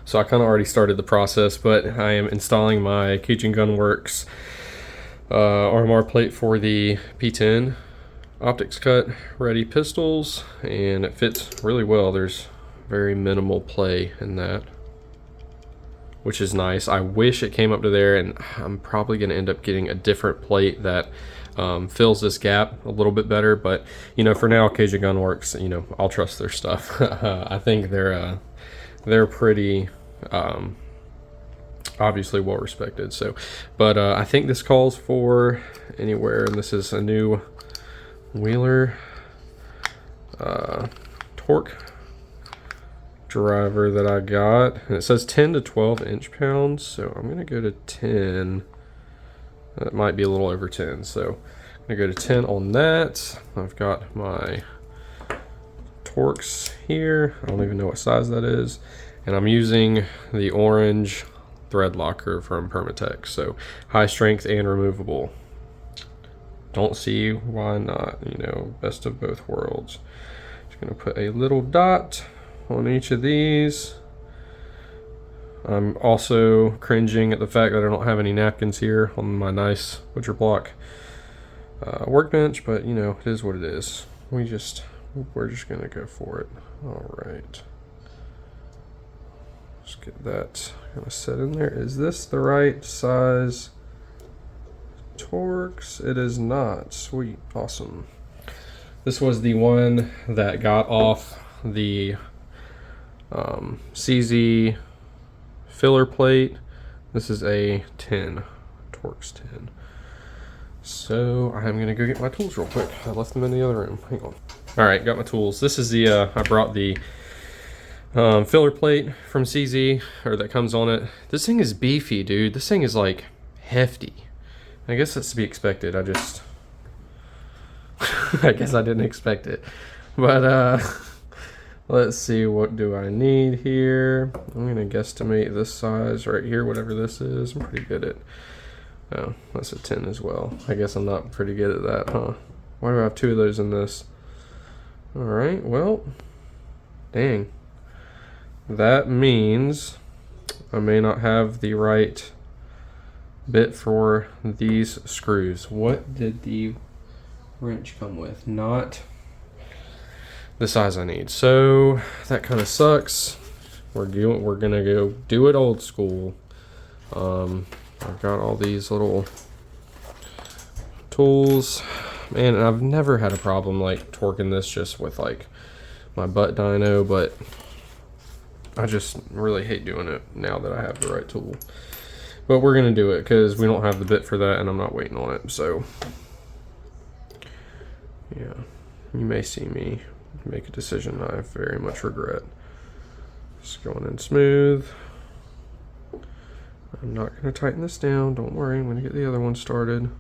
So I kind of already started the process, but I am installing my Cajun Gunworks RMR plate for the P10 Optics cut ready pistols, and it fits really well. There's very minimal play in that, which is nice. I wish it came up to there, and I'm probably going to end up getting a different plate that fills this gap a little bit better. But you know, for now, Cajun Gunworks, you know, I'll trust their stuff. I think they're pretty obviously well respected. So, but I think this calls for anywhere, and this is a new Wheeler torque driver that I got, and it says 10 to 12 inch-pounds, so I'm gonna go to 10. That might be a little over 10, so I'm gonna go to 10 on that. I've got my Torx here. I don't even know what size that is, and I'm using the orange thread locker from Permatex, so high strength and removable. Don't see why not, you know, best of both worlds. Just gonna put a little dot on each of these. I'm also cringing at the fact that I don't have any napkins here on my nice butcher block workbench, but you know, it is what it is. We're just gonna go for it. All right, just get that kind of set in there. Is this the right size Torx? It is not. Sweet, awesome. This was the one that got off the CZ filler plate. This is a 10, Torx 10. So I'm gonna go get my tools real quick. I left them in the other room. Hang on. All right, got my tools. This is the I brought the filler plate from CZ, or that comes on it. This thing is beefy, dude. This thing is like hefty. I guess that's to be expected. I guess I didn't expect it, but let's see, what do I need here? I'm gonna guesstimate this size right here, whatever this is. I'm pretty good at, oh, that's a 10 as well. I guess I'm not pretty good at that, huh? Why do I have two of those in this? All right, well, dang. That means I may not have the right bit for these screws. What did the wrench come with? Not the size I need, so that kind of sucks. We're gonna go do it old school. I've got all these little tools, man, and I've never had a problem like torquing this just with like my butt dyno, but I just really hate doing it now that I have the right tool. But we're gonna do it because we don't have the bit for that, and I'm not waiting on it. So yeah, you may see me make a decision I very much regret. Just going in smooth. I'm not going to tighten this down. Don't worry, I'm going to get the other one started.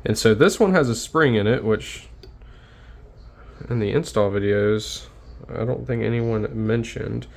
And so this one has a spring in it, which in the install videos, I don't think anyone mentioned.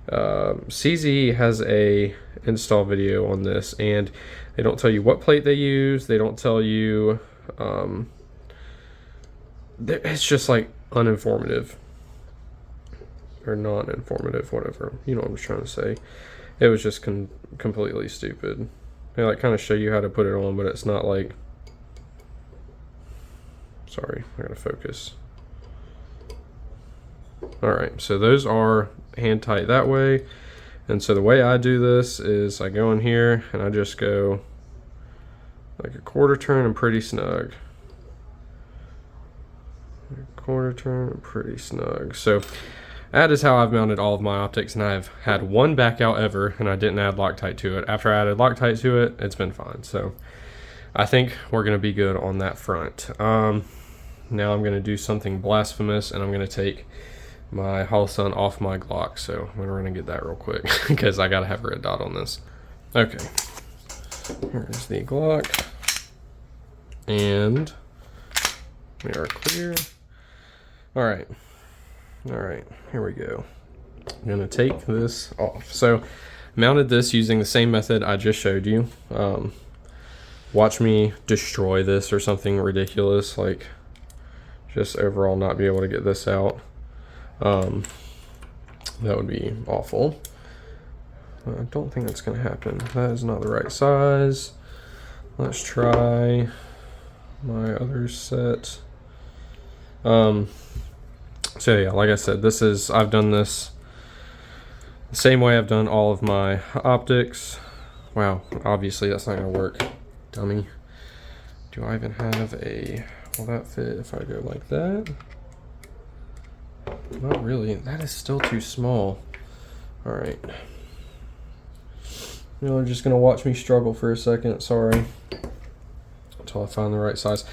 CZ has a install video on this, and they don't tell you what plate they use. They don't tell you, it's just like uninformative or non-informative, whatever, you know what I'm trying to say. It was just completely stupid. They like kind of show you how to put it on, but it's not like, sorry, I gotta focus. All right, so those are hand tight that way, and so the way I do this is I go in here and I just go like a quarter turn and pretty snug. Quarter turn and pretty snug. So that is how I've mounted all of my optics, and I've had one back out ever, and I didn't add Loctite to it. After I added Loctite to it, it's been fine. So I think we're gonna be good on that front. Now I'm gonna do something blasphemous, and I'm gonna take my Holosun off my Glock. So we're gonna get that real quick because I gotta have a red dot on this. Okay, here's the Glock, and we are clear. All right, here we go. I'm gonna take this off. So mounted this using the same method I just showed you. Watch me destroy this or something ridiculous, like just overall not be able to get this out. That would be awful. I don't think that's gonna happen. That is not the right size. Let's try my other set. So yeah, like I said, I've done this the same way I've done all of my optics. Wow, obviously that's not gonna work, dummy. Do I even have will that fit if I go like that? Not really, that is still too small. All right. You're just gonna watch me struggle for a second, sorry. Until I find the right size.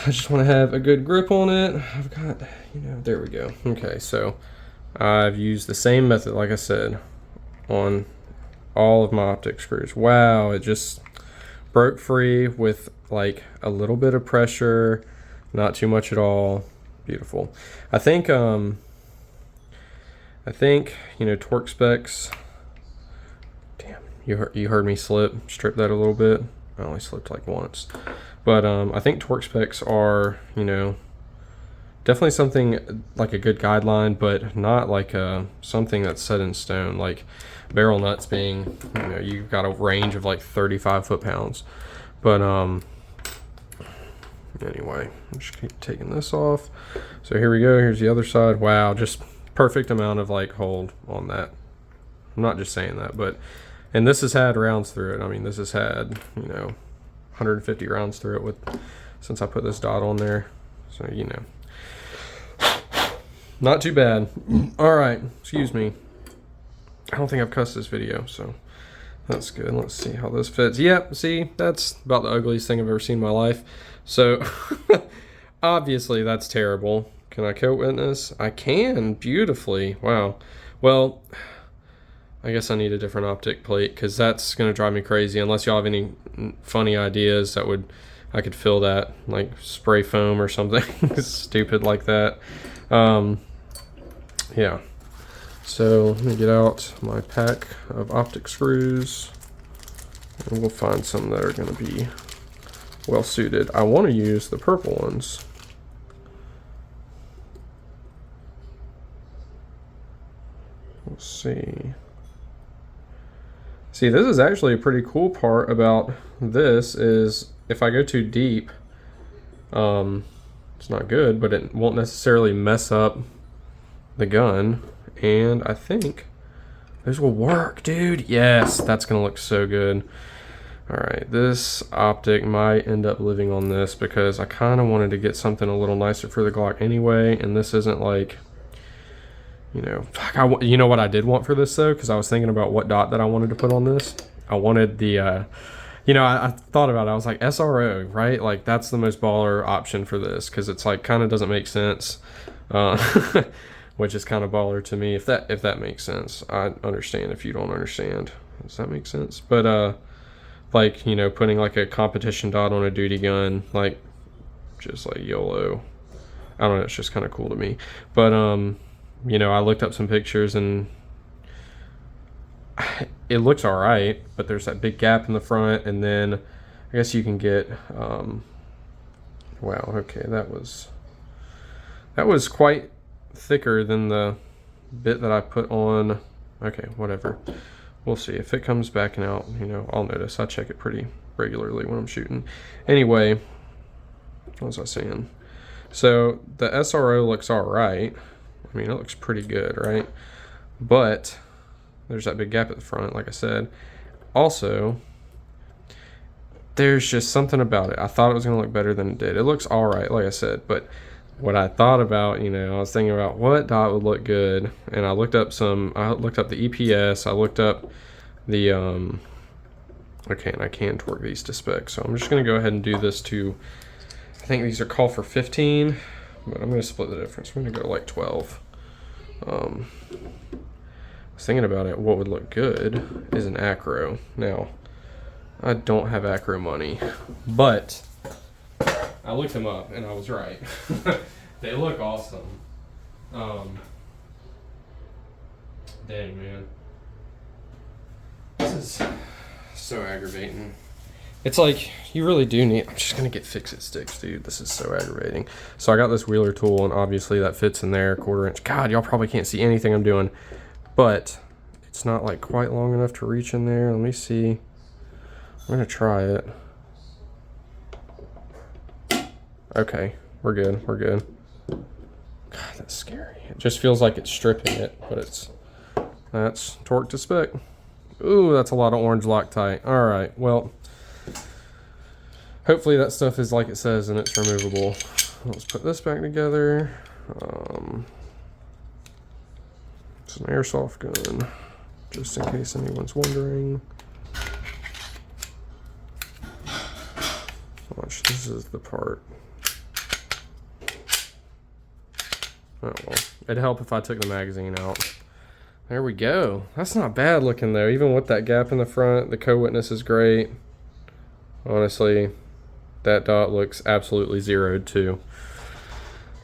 I just want to have a good grip on it. I've got, there we go. Okay, so I've used the same method, like I said, on all of my optic screws. Wow, it just broke free with like a little bit of pressure, not too much at all. Beautiful. I think torque specs. Damn, you heard me strip that a little bit. I only slipped like once. But I think torque specs are, definitely something like a good guideline, but not like something that's set in stone. Like barrel nuts being, you've got a range of like 35 foot-pounds. But anyway, I'm just keep taking this off. So here we go. Here's the other side. Wow, just perfect amount of like hold on that. I'm not just saying that, but and this has had rounds through it. I mean, this has had 150 rounds through it since I put this dot on there. So not too bad. All right, excuse me. I don't think I've cussed this video, so that's good. Let's see how this fits. Yep, see, that's about the ugliest thing I've ever seen in my life. So obviously that's terrible. Can I co-witness? I can, beautifully. Wow. Well, I guess I need a different optic plate because that's going to drive me crazy unless y'all have any funny ideas I could fill that, like spray foam or something stupid like that. Yeah. So let me get out my pack of optic screws and we'll find some that are going to be well suited. I want to use the purple ones. Let's see. See, this is actually a pretty cool part about this is if I go too deep, it's not good, but it won't necessarily mess up the gun. And I think this will work, dude. Yes, that's gonna look so good. All right, this optic might end up living on this because I kind of wanted to get something a little nicer for the Glock anyway, and this isn't like, you know what I did want for this though, because I was thinking about what dot that I wanted to put on this. I wanted the, I thought about it. I was like, SRO, right? Like that's the most baller option for this because it's like kind of doesn't make sense, which is kind of baller to me. If that makes sense, I understand. If you don't understand, does that make sense? But like putting like a competition dot on a duty gun, like just like YOLO. I don't know. It's just kind of cool to me. But I looked up some pictures and it looks all right, but there's that big gap in the front, and then I guess you can get wow, okay, that was quite thicker than the bit that I put on. Okay, whatever, we'll see if it comes backing out. I'll notice. I check it pretty regularly when I'm shooting. Anyway, what was I saying? So the SRO looks all right. I mean, it looks pretty good, right? But there's that big gap at the front, like I said. Also, there's just something about it. I thought it was going to look better than it did. It looks all right, like I said. But what I thought about, I was thinking about what dot would look good. And I looked up the EPS. I looked up the, okay, and I can torque these to spec. So I'm just going to go ahead and do this to, I think these are called for 15. But I'm going to split the difference. I'm going to go like 12. I was thinking about it. What would look good is an acro. Now, I don't have acro money, but I looked them up and I was right. They look awesome. Dang, man. This is so aggravating. It's like, you really do need, I'm just gonna get fix-it sticks, dude. This is so aggravating. So I got this wheeler tool, and obviously that fits in there, 1/4 inch. God, y'all probably can't see anything I'm doing, but it's not like quite long enough to reach in there. Let me see. I'm gonna try it. Okay, we're good, we're good. God, that's scary. It just feels like it's stripping it, but that's torque to spec. Ooh, that's a lot of orange Loctite. All right, well, hopefully that stuff is like it says and it's removable. Let's put this back together. It's an airsoft gun, just in case anyone's wondering. Watch, this is the part. Oh well, it'd help if I took the magazine out. There we go. That's not bad looking though, even with that gap in the front. The co-witness is great. Honestly, that dot looks absolutely zeroed too.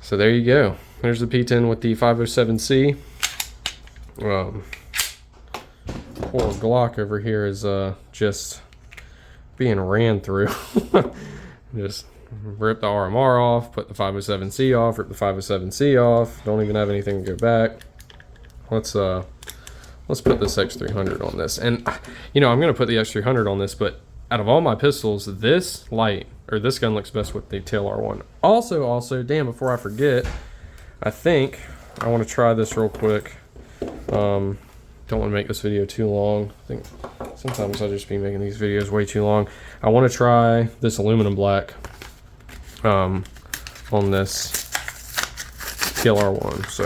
So there you go. There's the P10 with the 507C. Poor Glock over here is just being ran through. Just rip the RMR off, put the 507C off, rip the 507C off. Don't even have anything to go back. Let's put this X300 on this. And you know, I'm gonna put the X300 on this, but out of all my pistols, this gun looks best with the Tail R1. Also, damn, before I forget, I think I want to try this real quick. Don't want to make this video too long. I think sometimes I just be making these videos way too long. I want to try this aluminum black on this Tail R1. So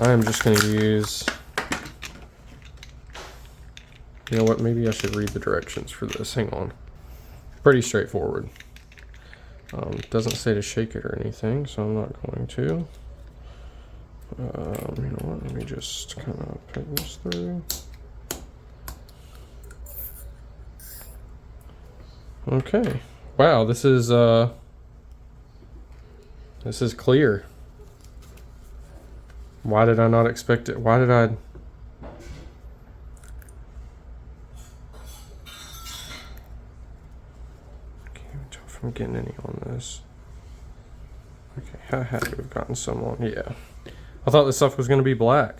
I am just going to use, you know what, maybe I should read the directions for this. Hang on. Pretty straightforward. Doesn't say to shake it or anything, so I'm not going to. You know what, let me just kind of pick this through. Okay. Wow, this is clear. Why did I not expect it? Why did I? Can't tell if I'm getting any on this. Okay, I had to have gotten some on. Yeah. I thought this stuff was going to be black.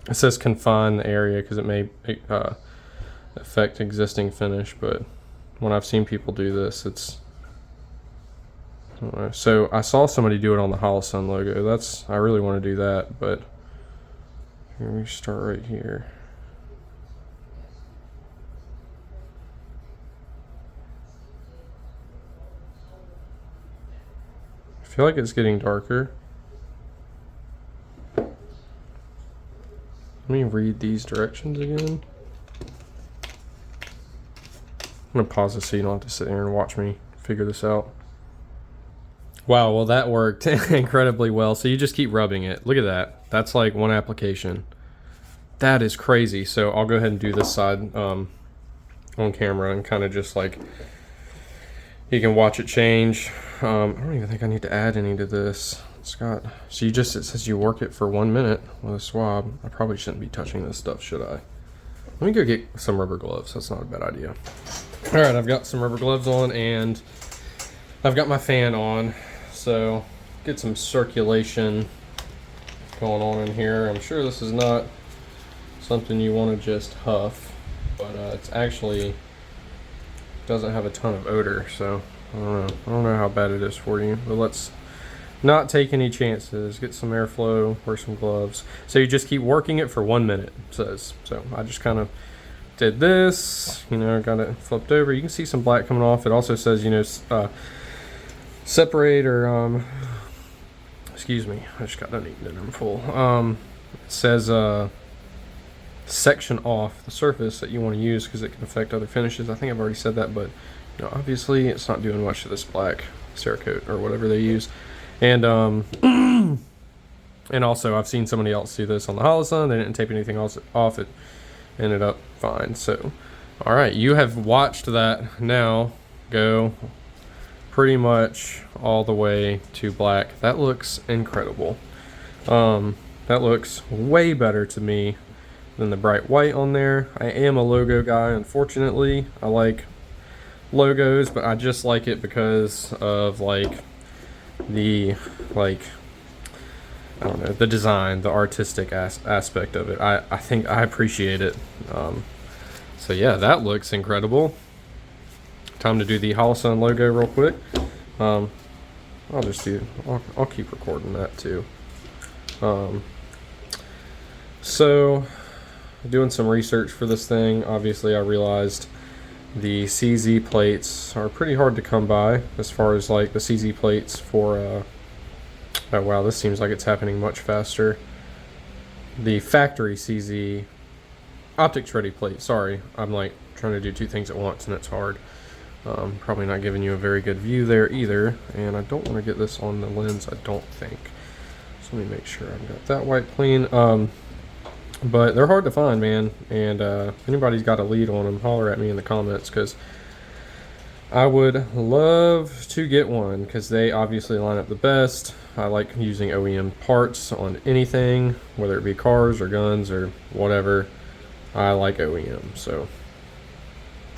It says confine the area because it may affect existing finish, but when I've seen people do this, it's... I don't know. So I saw somebody do it on the Holosun logo. I really want to do that, but here we start right here. I feel like it's getting darker. Let me read these directions again. I'm gonna pause this so you don't have to sit there and watch me figure this out. Wow, well that worked incredibly well. So you just keep rubbing it. Look at that. That's like one application. That is crazy. So I'll go ahead and do this side on camera and kind of just like, you can watch it change. I don't even think I need to add any to this. Scott, so it says you work it for 1 minute with a swab. I probably shouldn't be touching this stuff, should I? Let me go get some rubber gloves. That's not a bad idea. All right, I've got some rubber gloves on and I've got my fan on. So get some circulation going on in here. I'm sure this is not something you want to just huff, but it's actually doesn't have a ton of odor. So I don't know how bad it is for you, but let's not take any chances. Get some airflow, wear some gloves. So you just keep working it for 1 minute, it says. So I just kind of did this, you know, got it flipped over. You can see some black coming off. It also says, you know, separate or, excuse me, I just got done eating dinner, I'm full. It says section off the surface that you want to use because it can affect other finishes. I think I've already said that, but you know, obviously it's not doing much to this black Cerakote or whatever they use. And and also I've seen somebody else do this on the Holosun. They didn't tape anything else off. It ended up fine. So All right, you have watched that now go pretty much all the way to black. That looks incredible. That looks way better to me than the bright white on there. I am a logo guy, unfortunately. I like logos, but I just like it because of like the I don't know, the design, the artistic aspect of it. I think I appreciate it. So yeah, that looks incredible. Time to do the Holosun logo real quick. I'll keep recording that too. So doing some research for this thing, obviously I realized the CZ plates are pretty hard to come by as far as like the CZ plates for oh wow, this seems like it's happening much faster. The factory CZ Optics ready plate. Sorry, I'm like trying to do two things at once and it's hard. Probably not giving you a very good view there either, and I don't want to get this on the lens, I don't think. So let me make sure I've got that white clean. But they're hard to find, man, and if anybody's got a lead on them, holler at me in the comments, because I would love to get one, because they obviously line up the best. I like using OEM parts on anything, whether it be cars or guns or whatever. I like OEM, so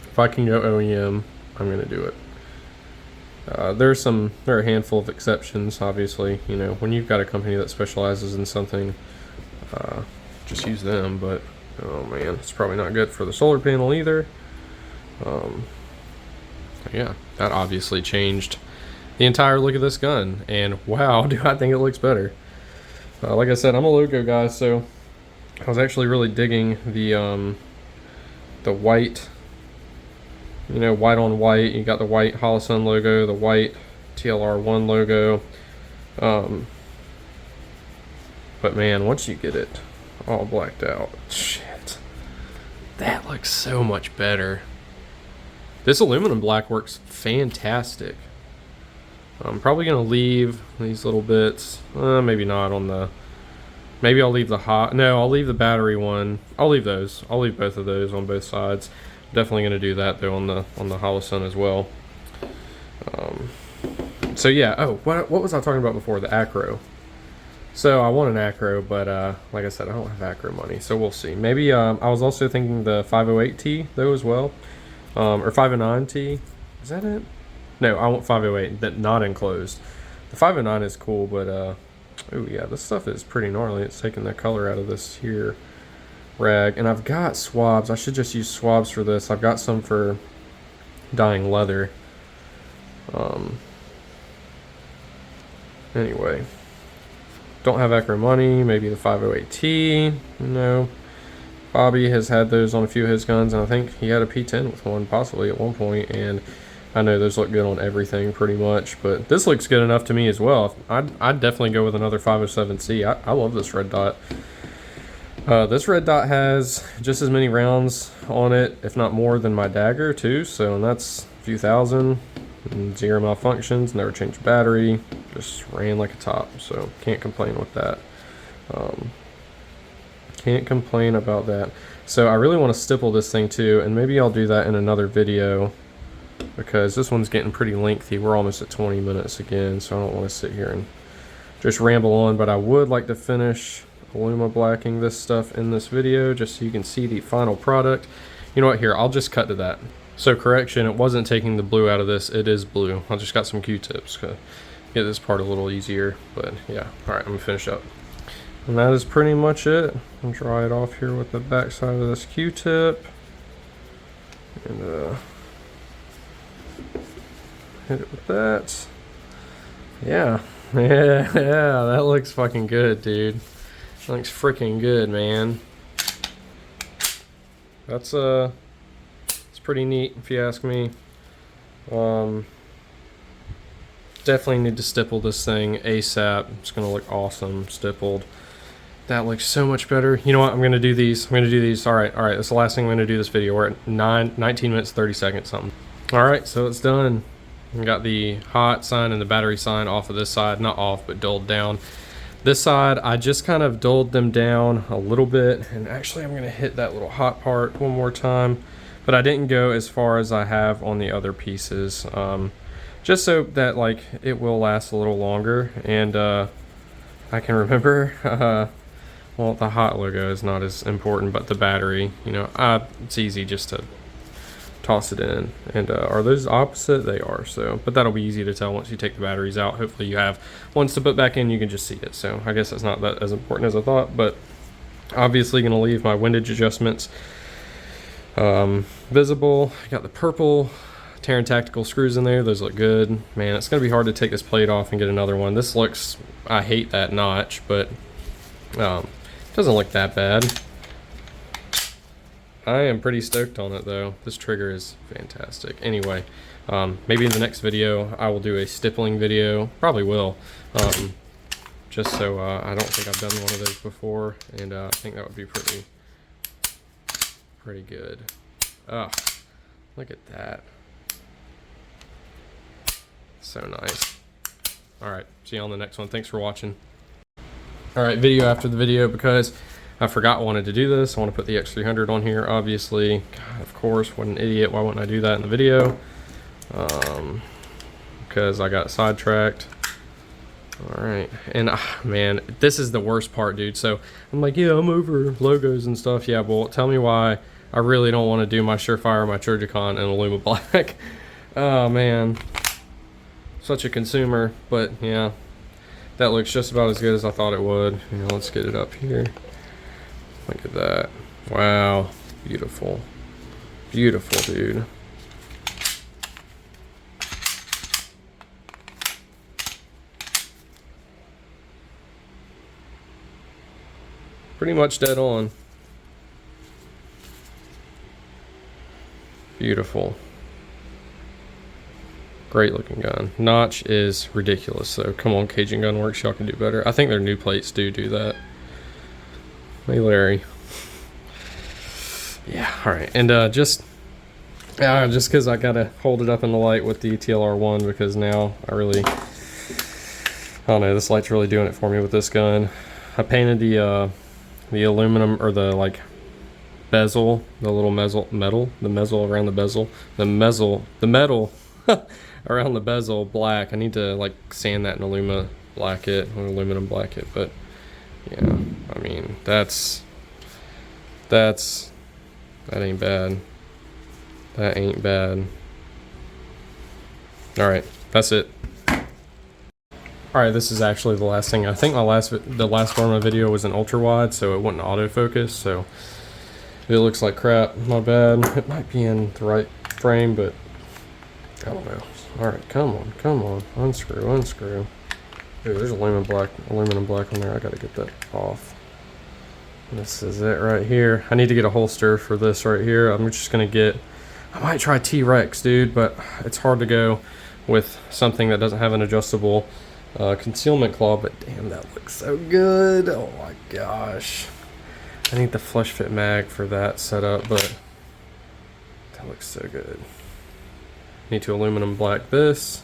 if I can go OEM, I'm gonna do it. There are a handful of exceptions, obviously. You know, when you've got a company that specializes in something, just use them. But oh man, it's probably not good for the solar panel either. Yeah, that obviously changed the entire look of this gun, and wow, do I think it looks better. Like I said, I'm a logo guy, so I was actually really digging the white. You know, white on white. You got the white Holosun logo, the white TLR1 logo. But man, once you get it all blacked out, shit, that looks so much better. This aluminum black works fantastic. I'm probably gonna leave these little bits. Maybe not on the. Maybe I'll leave the hot. No, I'll leave the battery one. I'll leave those. I'll leave both of those on both sides. Definitely going to do that though on the Holosun as well. So yeah. Oh, what was I talking about before? The acro. So I want an acro, but like I said, I don't have acro money, so we'll see. Maybe I was also thinking the 508T though as well, or 509T. Is that it? No, I want 508. That not enclosed. The 509 is cool, but oh yeah, this stuff is pretty gnarly. It's taking the color out of this here rag, and I've got swabs. I should just use swabs for this. I've got some for dyeing leather. Anyway, don't have acro money. Maybe the 508T. No, Bobby has had those on a few of his guns, and I think he had a P10 with one possibly at one point, and I know those look good on everything pretty much, but this looks good enough to me as well. I'd definitely go with another 507C. I love this red dot. This red dot has just as many rounds on it, if not more, than my dagger too. So that's a few thousand, and 0 malfunctions, never changed battery, just ran like a top. So can't complain with that. Can't complain about that. So I really want to stipple this thing too, and maybe I'll do that in another video, because this one's getting pretty lengthy. We're almost at 20 minutes again, so I don't want to sit here and just ramble on, but I would like to finish Illuma blacking this stuff in this video just so you can see the final product. You know what, here, I'll just cut to that. So correction, it wasn't taking the blue out of this, it is blue. I just got some Q-tips to get this part a little easier, but yeah. All right, I'm gonna finish up. And that is pretty much it. I'll dry it off here with the back side of this Q-tip. And hit it with that. Yeah. Yeah, that looks fucking good, dude. That looks freaking good, man. That's it's pretty neat if you ask me. Definitely need to stipple this thing ASAP. It's gonna look awesome stippled. That looks so much better. You know what? I'm gonna do these. All right. That's the last thing I'm gonna do this video. We're at 19 minutes 30 seconds something. All right, so it's done. We got the hot sign and the battery sign off of this side. Not off, but dulled down. This side, I just kind of dulled them down a little bit. And actually, I'm gonna hit that little hot part one more time but I didn't go as far as I have on the other pieces, just so that like it will last a little longer. And I can remember, well, the hot logo is not as important, but the battery, you know, it's easy just to toss it in. And are those opposite? They are. So, but that'll be easy to tell once you take the batteries out. Hopefully you have ones to put back in, you can just see it. So I guess that's not that as important as I thought, but obviously going to leave my windage adjustments visible. I got the purple Terran Tactical screws in there. Those look good. Man, it's going to be hard to take this plate off and get another one. This looks, I hate that notch, but doesn't look that bad. I am pretty stoked on it though. This trigger is fantastic. Anyway, maybe in the next video I will do a stippling video. Probably will. Just so I don't think I've done one of those before, and I think that would be pretty good. Oh, look at that. So nice. Alright, see you on the next one. Thanks for watching. Alright, video after the video, because I forgot I wanted to do this. I want to put the X300 on here, obviously. God, of course, what an idiot. Why wouldn't I do that in the video? Because I got sidetracked. Alright, and man, this is the worst part, dude. So I'm like, yeah, I'm over logos and stuff. Yeah, well, tell me why I really don't want to do my Surefire, my Trojacon, and Illuma Black. Oh man, such a consumer. But yeah, that looks just about as good as I thought it would. You know, let's get it up here. Look at that. Wow, beautiful, beautiful, dude. Pretty much dead on. Beautiful. Great looking gun. Notch is ridiculous, so come on, Cajun Gun Works, y'all can do better. I think their new plates do that. Hey Larry. Yeah, alright. And just because I gotta hold it up in the light with the TLR1, because now I don't know, this light's really doing it for me with this gun. I painted the aluminum, or the like bezel, the little metal around the bezel, the metal around the bezel black. I need to like sand that in aluminum black it, but yeah, I mean that ain't bad. That ain't bad. All right, that's it. Alright, this is actually the last thing. I think the last part of my video was an ultra wide, so it wouldn't autofocus, so it looks like crap. My bad. It might be in the right frame, but I don't know. Alright, come on. Unscrew. Ooh, there's aluminum black on there. I gotta get that off. This is it right here. I need to get a holster for this right here. I'm just gonna I might try T-Rex, dude, but it's hard to go with something that doesn't have an adjustable concealment claw, but damn, that looks so good. Oh my gosh, I need the flush fit mag for that setup, but that looks so good. Need to aluminum black this.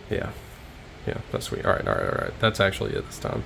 Yeah, that's sweet. All right, that's actually it this time.